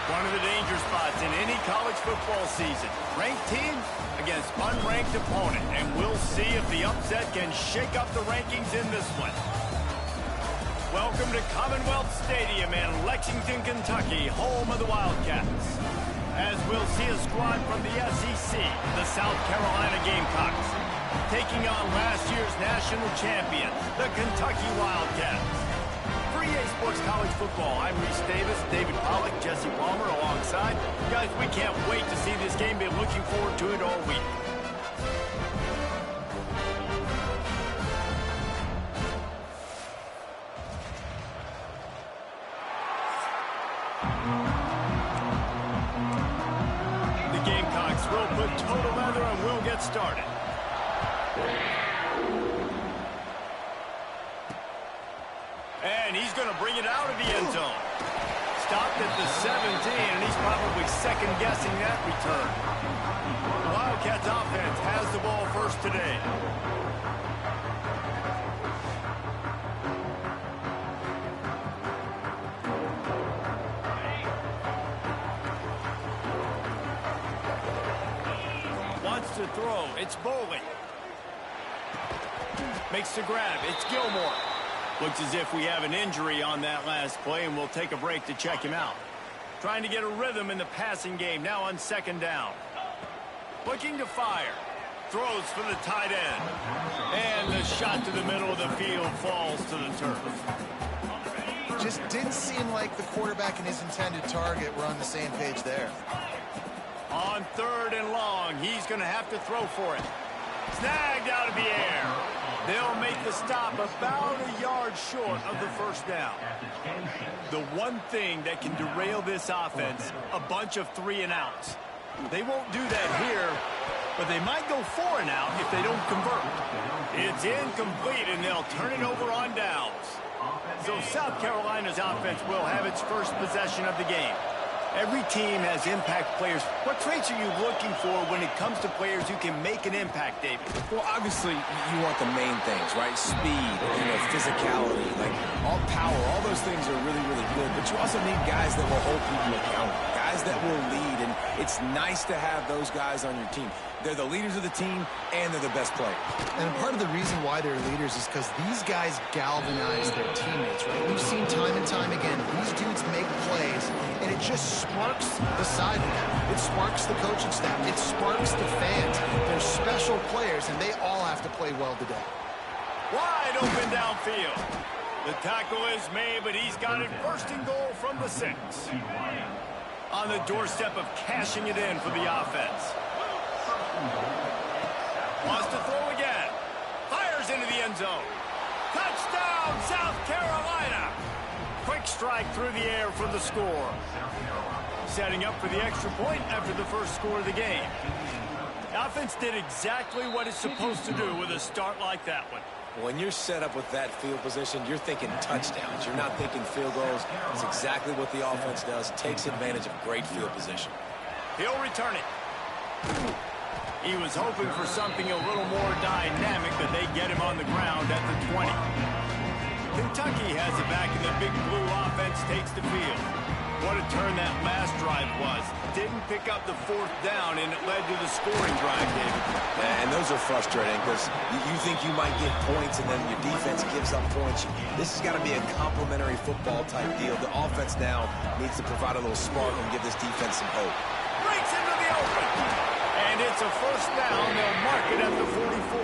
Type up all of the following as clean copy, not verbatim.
One of the danger spots in any college football season. Ranked team against unranked opponent. And we'll see if the upset can shake up the rankings in this one. Welcome to Commonwealth Stadium in Lexington, Kentucky, home of the Wildcats. As we'll see a squad from the SEC, the South Carolina Gamecocks, taking on last year's national champions, the Kentucky Wildcats. For EA Sports College Football, I'm Reese Davis, David Pollack, Jesse Palmer alongside. Guys, we can't wait to see this game. Been looking forward to it all week. The Gamecocks will put total leather and we'll get started. And he's going to bring it out of the end zone. Stopped at the 17, and he's probably second-guessing that return. The Wildcats offense has the ball first today. Wants to throw. It's Bowling. Makes the grab. It's Gilmore. Looks as if we have an injury on that last play, and we'll take a break to check him out. Trying to get a rhythm in the passing game, now on second down. Looking to fire. Throws for the tight end. And the shot to the middle of the field falls to the turf. Just didn't seem like the quarterback and his intended target were on the same page there. On third and long, he's going to have to throw for it. Snagged out of the air. They'll make the stop about a yard short of the first down. The one thing that can derail this offense, a bunch of 3-and-outs. They won't do that here, but they might go 4-and-out if they don't convert. It's incomplete, and they'll turn it over on downs. So South Carolina's offense will have its first possession of the game. Every team has impact players. What traits are you looking for when it comes to players who can make an impact, David? Well, obviously, you want the main things, right? Speed, physicality, like all power, all those things are really, really good. But you also need guys that will hold people accountable, guys that will lead. And it's nice to have those guys on your team. They're the leaders of the team, and they're the best players. And part of the reason why they're leaders is because these guys galvanize their teammates, right? We've seen time and time again, these dudes make plays, and it just sparks the sideline. It sparks the coaching staff. It sparks the fans. They're special players, and they all have to play well today. Wide open downfield. The tackle is made, but he's got it first and goal from the 6. On the doorstep of cashing it in for the offense. Wants to throw again. Fires into the end zone. Touchdown, South Carolina. Quick strike through the air for the score. Setting up for the extra point after the first score of the game. The offense did exactly what it's supposed to do with a start like that one. When you're set up with that field position, you're thinking touchdowns. You're not thinking field goals. It's exactly what the offense does. Takes advantage of great field position. He'll return it. He was hoping for something a little more dynamic, but they get him on the ground at the 20. Kentucky has it back, and the big blue offense takes the field. What a turn that last drive was. Didn't pick up the 4th down, and it led to the scoring drive, David. And those are frustrating because you think you might get points, and then your defense gives up points. This has got to be a complementary football type deal. The offense now needs to provide a little spark and give this defense some hope. Breaks into the open. And it's a first down. They'll mark it at the 44.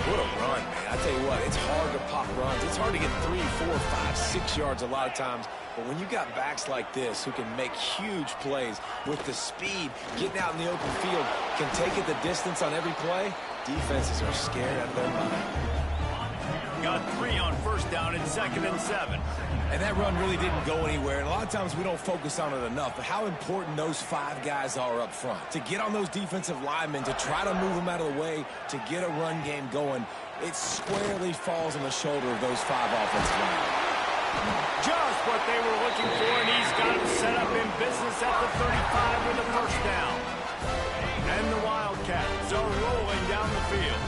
What a run, man. I tell you what, it's hard to pop runs. It's hard to get 3, 4, 5, 6 yards a lot of times. But when you got backs like this who can make huge plays with the speed, getting out in the open field, can take it the distance on every play, defenses are scared out of their mind. Got 3 on first down and 2nd and 7. And that run really didn't go anywhere. And a lot of times we don't focus on it enough. But how important those 5 guys are up front. To get on those defensive linemen, to try to move them out of the way, to get a run game going, it squarely falls on the shoulder of those 5 offensive linemen. Just what they were looking for, and he's got him set up in business at the 35 with a first down. And the Wildcats are rolling down the field.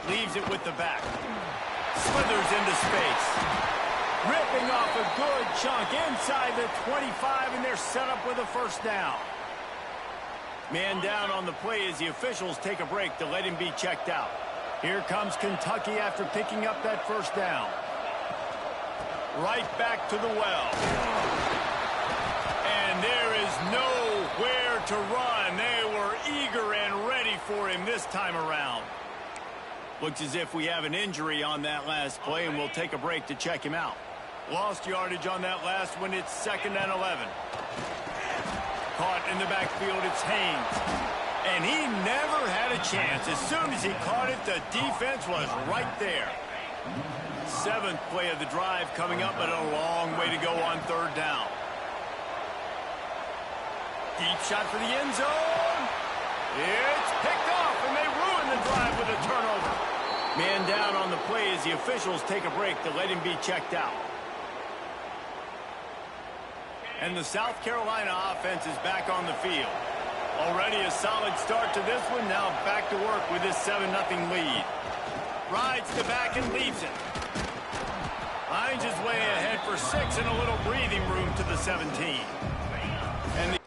Leaves it with the back. Slithers into space. Ripping off a good chunk inside the 25, and they're set up with a first down. Man down on the play as the officials take a break to let him be checked out. Here comes Kentucky after picking up that first down. Right back to the well. And there is nowhere to run. They were eager and ready for him this time around. Looks as if we have an injury on that last play, and we'll take a break to check him out. Lost yardage on that last one. It's 2nd and 11. Caught in the backfield, it's Haynes. And he never had a chance. As soon as he caught it, the defense was right there. 7th play of the drive coming up, but a long way to go on 3rd down. Deep shot for the end zone. It's picked off, and they ruin the drive with a turnover. Man down on the play as the officials take a break to let him be checked out. And the South Carolina offense is back on the field. Already a solid start to this one. Now back to work with this 7-0 lead. Rides the back and leaves it. Finds his way ahead for 6 and a little breathing room to the 17. And the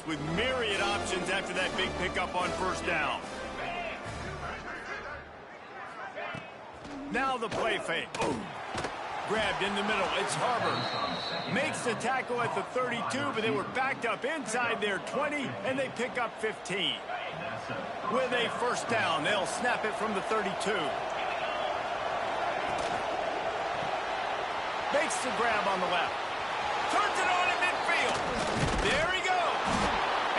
with myriad options after that big pickup on 1st down. Now the play fake. Boom. Grabbed in the middle. It's Harbor. Makes the tackle at the 32, but they were backed up inside their 20, and they pick up 15. With a 1st down, they'll snap it from the 32. Makes the grab on the left. Turns it on in midfield. There he goes.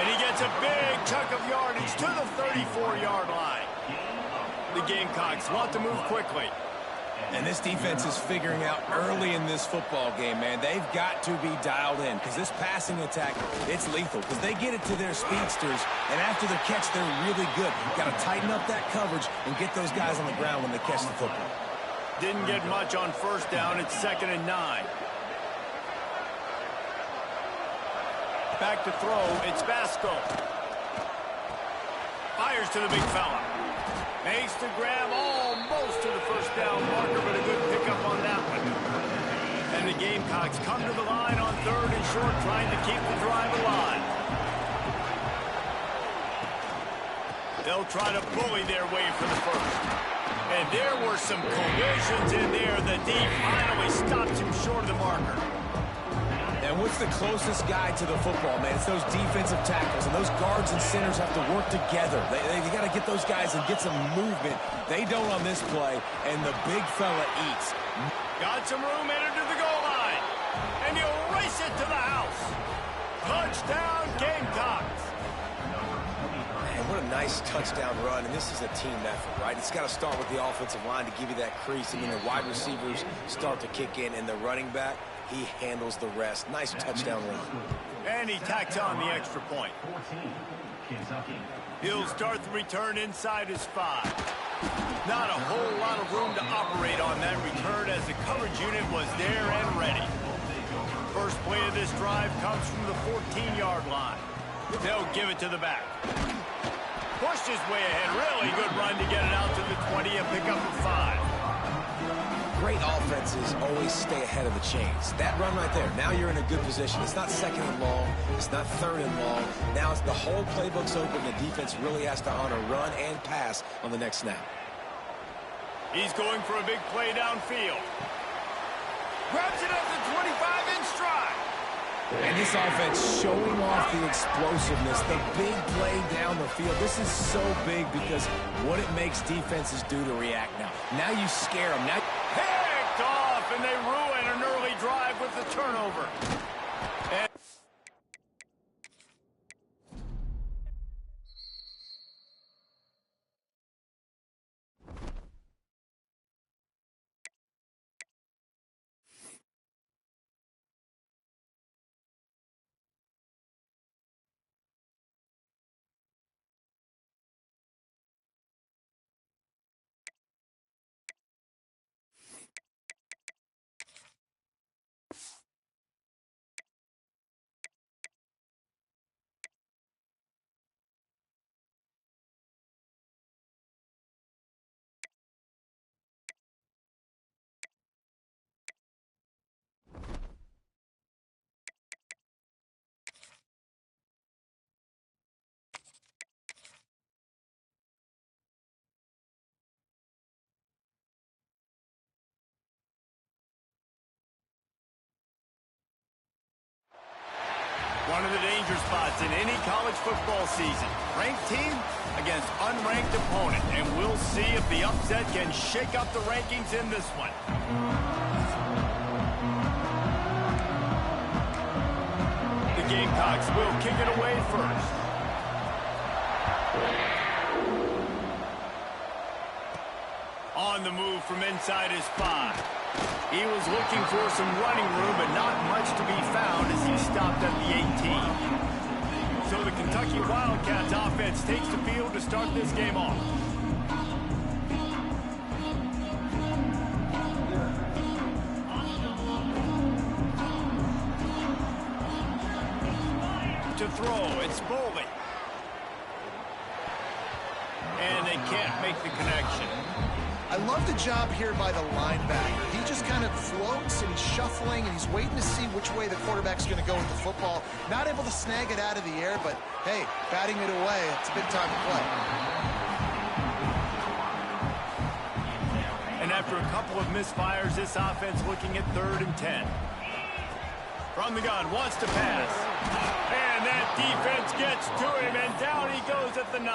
And he gets a big chunk of yardage to the 34-yard line. The Gamecocks want to move quickly. And this defense is figuring out early in this football game, man. They've got to be dialed in because this passing attack, it's lethal because they get it to their speedsters, and after the catch, they're really good. Got to tighten up that coverage and get those guys on the ground when they catch the football. Didn't get much on 1st down. It's 2nd and 9. Back to throw, it's Vasco. Fires to the big fella. Makes the grab almost to the 1st down marker, but a good pickup on that one. And the Gamecocks come to the line on 3rd and short, trying to keep the drive alive. They'll try to bully their way for the 1st. And there were some collisions in there. The D finally stops him short of the marker. Yeah, And what's the closest guy to the football, man? It's those defensive tackles, and those guards and centers have to work together. They got to get those guys and get some movement. They don't on this play, and the big fella eats. Got some room headed to the goal line, and he'll race it to the house. Touchdown, Gamecocks. Man, what a nice touchdown run, and this is a team effort, right? It's got to start with the offensive line to give you that crease, and then the wide receivers start to kick in, and the running back, he handles the rest. Nice touchdown run. And he tacks on the extra point. He'll start the return inside his 5. Not a whole lot of room to operate on that return as the coverage unit was there and ready. First play of this drive comes from the 14-yard line. They'll give it to the back. Pushed his way ahead. Really good run to get it out to the 20 and pick up a 5. Great offenses always stay ahead of the chains. That run right there, now you're in a good position. It's not second and long. It's not third and long. Now it's the whole playbook's open. The defense really has to honor run and pass on the next snap. He's going for a big play downfield. Grabs it at the 25 in stride. And this offense showing off the explosiveness, the big play down the field. This is so big because what it makes defenses do to react now. Now you scare them. Now picked off, and they ruin an early drive with the turnover. And one of the danger spots in any college football season. Ranked team against unranked opponent. And we'll see if the upset can shake up the rankings in this one. The Gamecocks will kick it away first. On the move from inside his 5. He was looking for some running room, but not much to be found as he stopped at the 18. So the Kentucky Wildcats offense takes the field to start this game off. To throw, it's Boley. And they can't make the connection. I love the job here by the linebacker. He just kind of floats and he's shuffling and he's waiting to see which way the quarterback's going to go with the football. Not able to snag it out of the air, but hey, batting it away, it's a big time to play. And after a couple of misfires, this offense looking at 3rd and 10. From the gun, wants to pass. And that defense gets to him, and down he goes at the 9.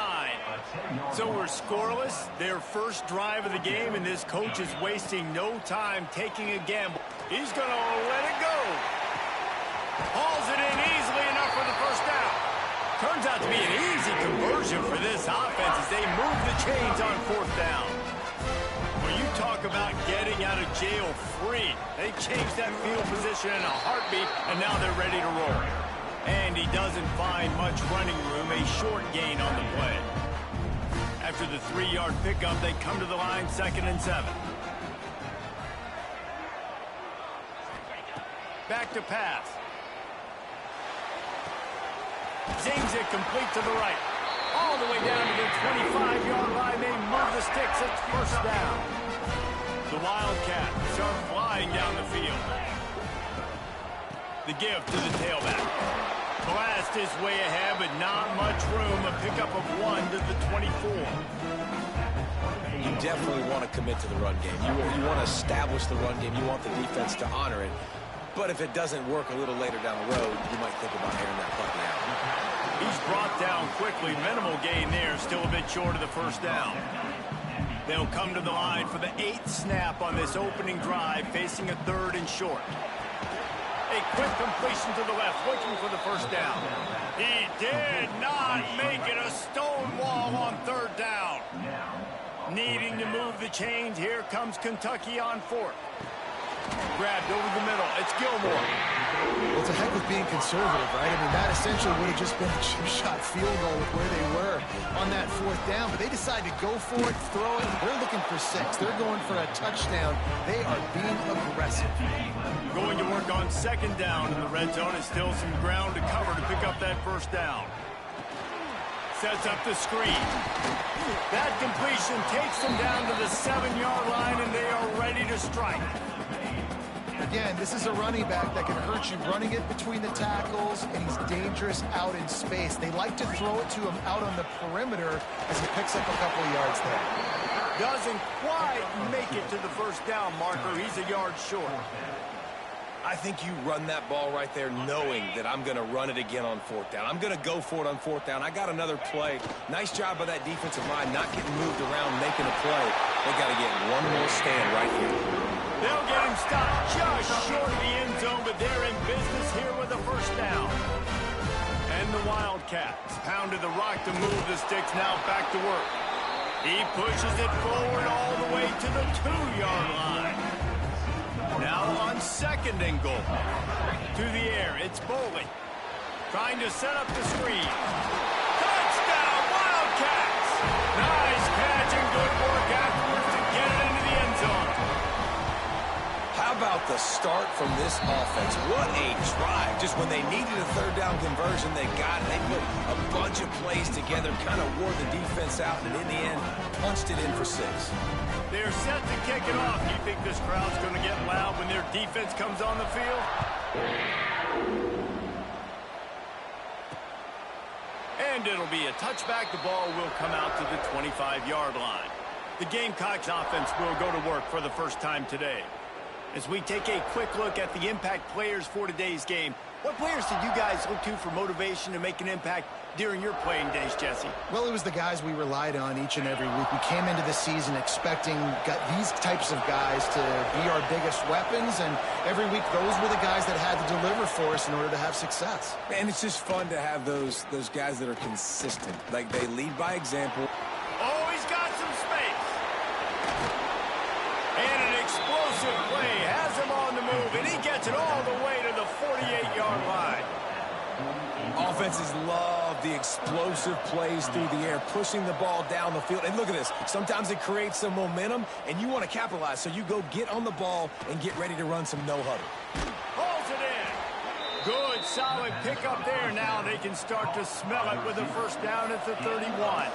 So we're scoreless, their first drive of the game, and this coach is wasting no time taking a gamble. He's going to let it go. Hauls it in easily enough for the first down. Turns out to be an easy conversion for this offense as they move the chains on 4th down. When you talk about getting out of jail free, they changed that field position in a heartbeat, and now they're ready to roll. And he doesn't find much running room, a short gain on the play. After the 3-yard pickup, they come to the line 2nd and 7. Back to pass. Zings it complete to the right. All the way down to the 25-yard line. They move the sticks. It's first down. The Wildcats are flying down the field. The give to the tailback. Blast his way ahead, but not much room. A pickup of 1 to the 24. You definitely want to commit to the run game. You want to establish the run game. You want the defense to honor it. But if it doesn't work a little later down the road, you might think about airing that puppy out. He's brought down quickly. Minimal gain there. Still a bit short of the first down. They'll come to the line for the 8th snap on this opening drive, facing a 3rd and short. A quick completion to the left, looking for the first down. He did not make it. A stone wall on 3rd down. Needing to move the chains. Here comes Kentucky on 4th. Grabbed over the middle. It's Gilmore. Well, it's a heck of being conservative, right? I mean, that essentially would have just been a chip-shot field goal with where they were on that 4th down. But they decided to go for it, throw it. They're looking for 6. They're going for a touchdown. They are being aggressive. Going to work on 2nd down in the red zone. Is still some ground to cover to pick up that first down. Sets up the screen. That completion takes them down to the 7-yard line, and they are ready to strike. Again, this is a running back that can hurt you running it between the tackles, and he's dangerous out in space. They like to throw it to him out on the perimeter as he picks up a couple of yards there. Doesn't quite make it to the first down marker. He's a yard short. I think you run that ball right there knowing that I'm going to run it again on 4th down. I'm going to go for it on 4th down. I got another play. Nice job by that defensive line, not getting moved around, making a play. They got to get one more stand right here. They'll get him stopped just short of the end zone, but they're in business here with a first down. And the Wildcats pounded the rock to move the sticks, now back to work. He pushes it forward all the way to the 2-yard line. Now on 2nd and goal. To the air, it's Boley. Trying to set up the screen. Touchdown, Wildcats! Nice catch and good work afterwards to get it into the end zone. How about the start from this offense? What a drive. Just when they needed a 3rd down conversion, they got it. They put a bunch of plays together, kind of wore the defense out, and in the end, punched it in for 6. They're set to kick it off. You think this crowd's going to get loud when their defense comes on the field? And it'll be a touchback. The ball will come out to the 25-yard line. The Gamecocks offense will go to work for the first time today. As we take a quick look at the impact players for today's game, what players did you guys look to for motivation to make an impact during your playing days, Jesse? Well, it was the guys we relied on each and every week. We came into the season expecting these types of guys to be our biggest weapons, and every week those were the guys that had to deliver for us in order to have success. And it's just fun to have those guys that are consistent. Like, they lead by example. Oh, he's got some space. And an explosive play has him on the move, and he gets it all the way to the 48-yard line. Offenses love the explosive plays through the air, pushing the ball down the field. And look at this. Sometimes it creates some momentum, and you want to capitalize. So you go get on the ball and get ready to run some no-huddle. Pulls it in. Good, solid pickup there. Now they can start to smell it with a first down at the 31.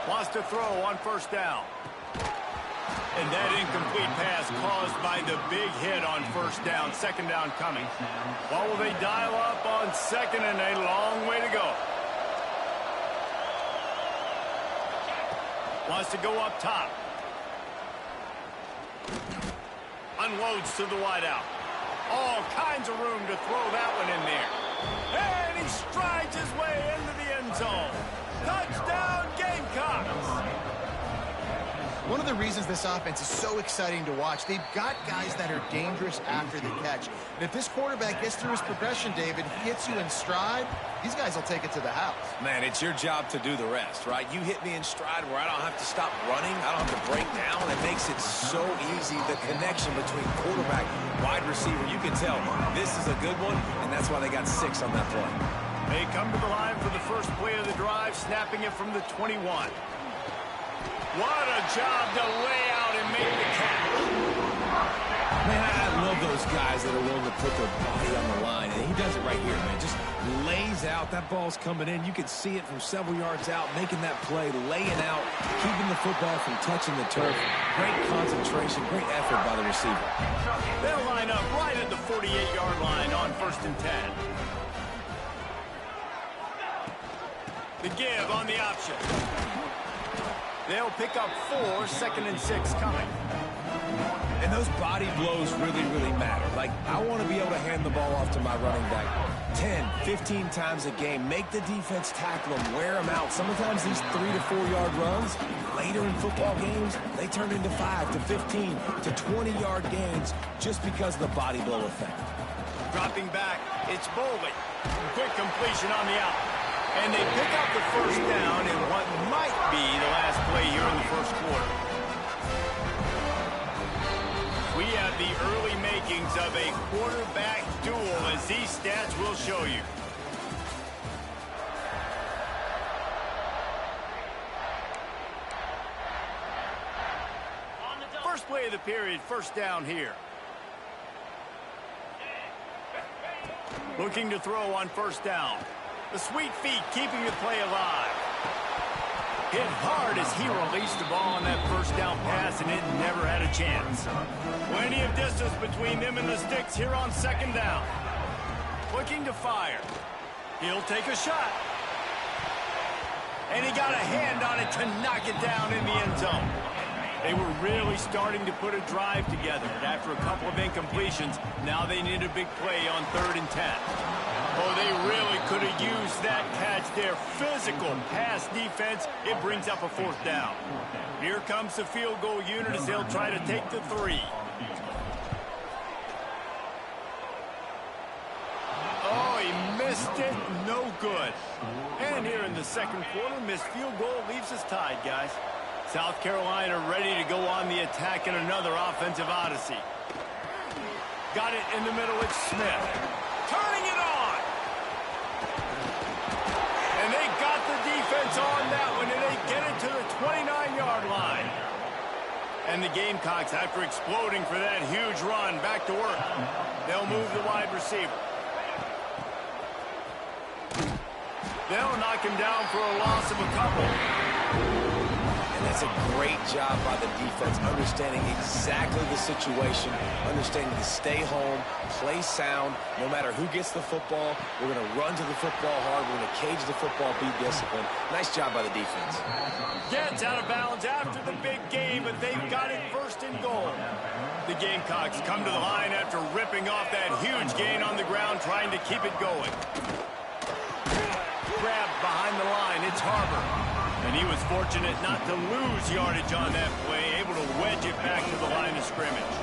Wants to throw on first down. And that incomplete pass caused by the big hit on first down. 2nd down coming. What will they dial up on 2nd and a long way to go? Wants to go up top. Unloads to the wideout. All kinds of room to throw that one in there. And he strides his way into the end zone. Touchdown, Gamecocks! One of the reasons this offense is so exciting to watch, they've got guys that are dangerous after the catch. And if this quarterback gets through his progression, David, he hits you in stride, these guys will take it to the house. Man, it's your job to do the rest, right? You hit me in stride where I don't have to stop running. I don't have to break down. It makes it so easy, the connection between quarterback, wide receiver. You can tell this is a good one, and that's why they got 6 on that play. They come to the line for the first play of the drive, snapping it from the 21. What a job to lay out and make the catch. Man, I love those guys that are willing to put their body on the line. And he does it right here, man. Just lays out. That ball's coming in. You can see it from several yards out, making that play, laying out, keeping the football from touching the turf. Great concentration, great effort by the receiver. They'll line up right at the 48-yard line on 1st and 10. The give on the option. They'll pick up 4, 2nd and 6 coming. And those body blows really, really matter. Like, I want to be able to hand the ball off to my running back 10, 15 times a game. Make the defense tackle them, wear them out. Sometimes these 3 to 4 yard runs, later in football games, they turn into 5 to 15 to 20-yard gains just because of the body blow effect. Dropping back, it's Bolden. Quick completion on the out. And they pick up the first down in what might be the last play here in the first quarter. We have the early makings of a quarterback duel, as these stats will show you. First play of the period, first down here. Looking to throw on first down. The sweet feet keeping the play alive. Hit hard as he released the ball on that first down pass, and it never had a chance. Plenty of distance between them and the sticks here on second down. Looking to fire. He'll take a shot. And he got a hand on it to knock it down in the end zone. They were really starting to put a drive together. After a couple of incompletions, now they need a big play on 3rd and 10. Oh, they really could have used that catch there. Physical pass defense. It brings up a 4th down. Here comes the field goal unit as they'll try to take the 3. Oh, he missed it. No good. And here in the second quarter, missed field goal leaves us tied, guys. South Carolina ready to go on the attack in another offensive odyssey. Got it in the middle. It's Smith. Turning it on. And they got the defense on that one, and they get it to the 29-yard line. And the Gamecocks, after exploding for that huge run, back to work. They'll move the wide receiver. They'll knock him down for a loss of a couple. And that's a great job by the defense, understanding exactly the situation, understanding to stay home, play sound. No matter who gets the football, we're going to run to the football hard. We're going to cage the football, be disciplined. Nice job by the defense. Gets out of bounds after the big game, but they've got it 1st and goal. The Gamecocks come to the line after ripping off that huge gain on the ground, trying to keep it going. Grab behind the line. It's Harbor. And he was fortunate not to lose yardage on that play, able to wedge it back to the line of scrimmage.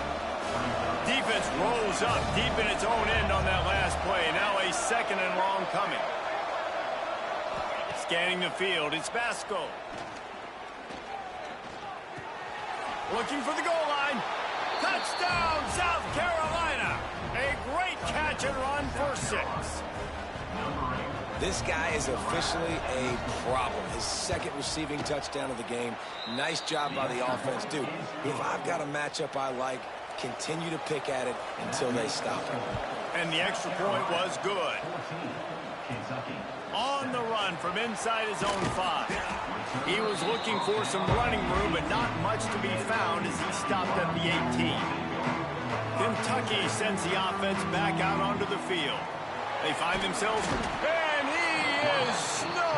Defense rolls up deep in its own end on that last play. Now a 2nd and long coming. Scanning the field, it's Basco. Looking for the goal line. Touchdown, South Carolina. A great catch and run for 6. This guy is officially a problem. His 2nd receiving touchdown of the game. Nice job by the offense. Dude, if I've got a matchup I like, continue to pick at it until they stop him. And the extra point was good. On the run from inside his own 5. He was looking for some running room, but not much to be found as he stopped at the 18. Kentucky sends the offense back out onto the field. They find themselves, and he is snowed